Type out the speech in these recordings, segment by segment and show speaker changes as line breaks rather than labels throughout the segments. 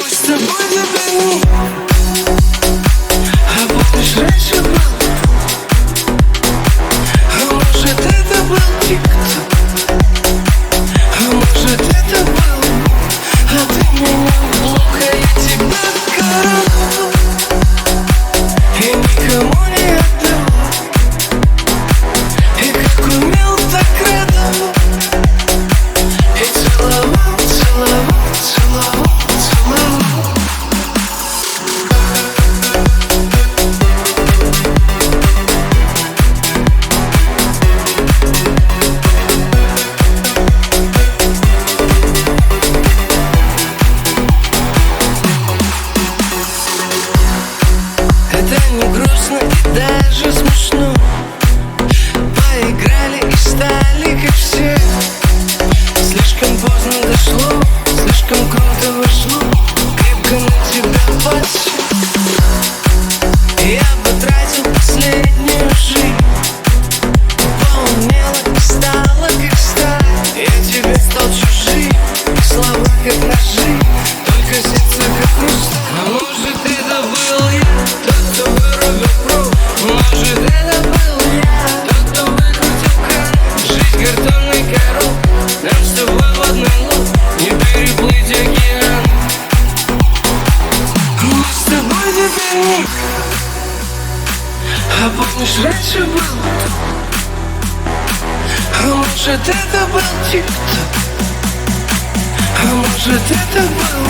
с тобой забыли. А помнишь, раньше был? А может, это был тик-ток? А может, это был? А ты меня в блок, а я тебя коронул и никому не отдал. И как умел, так радовал. И целовал, целовал, целовал, целовал. Это не грустно и даже смешно. Поиграли и стали как все. Слишком поздно дошло, слишком круто вошло. Крепко на тебя подсел. Я потратил последнюю жизнь. Поумнела и стала как сталь. Я тебе стал чужим, и слова как ножи, только сердце как хрусталь. А может, это был я, тот, кто вырубил пруд. Может, это был я, тот, кто выкрутил кран. Жизнь картонный король, нам с тобой в одной лодке не переплыть океан. Мы с тобой теперь ник. А помнишь, раньше был? А может, это был тик-ток? А может, это был?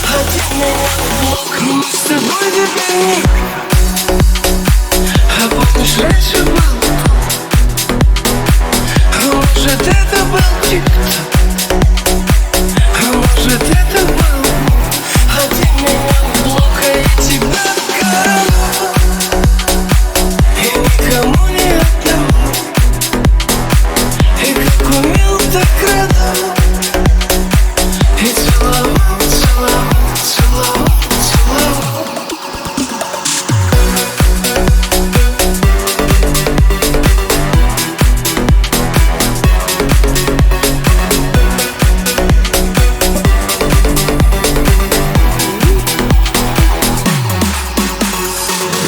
А ты меня в блок. Мы с тобой теперь ник. А помнишь, раньше был? А может, это был тик-ток? А может, это был? А ты меня в блок, а я тебя коронул и никому не отдал. И как умел, так радовал. И целовал, целовал, целовал, целовал.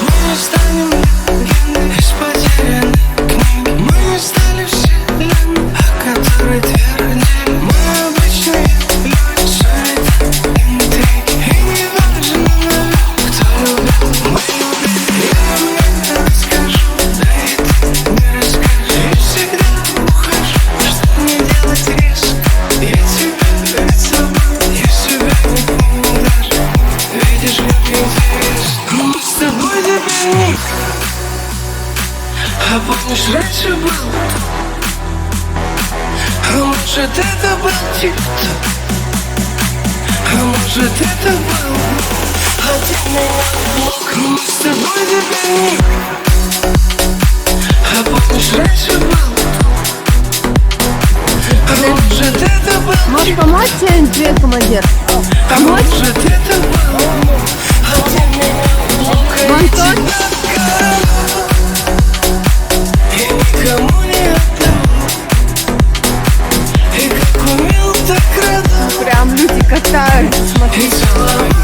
Мы не станем легенды из потерянной книги. Мы не стали вселенной, о которой твердили. Мы обычные люди, суета, интриги. И не важно, наверное, кто любил. Мы любили. Я мне расскажу, да и ты не расскажешь. И всегда ухожу, что мне делать резко. Я тебя перед собой, я себя не помню даже. Видишь, как интересно. Мы с тобой теперь ник. А помнишь, раньше был? А может, это был тик-ток? А может, это был? А ты меня в блок. Мы с тобой теперь ник. А помнишь, раньше был? А может, это был?
Можешь помочь тебе? Привет, командир.
А может, это был? А ты меня в блок, а я тебя коронул и никому не отдал. И как умел, так радовал.
Прям люди катаются, смотри.
И целовал.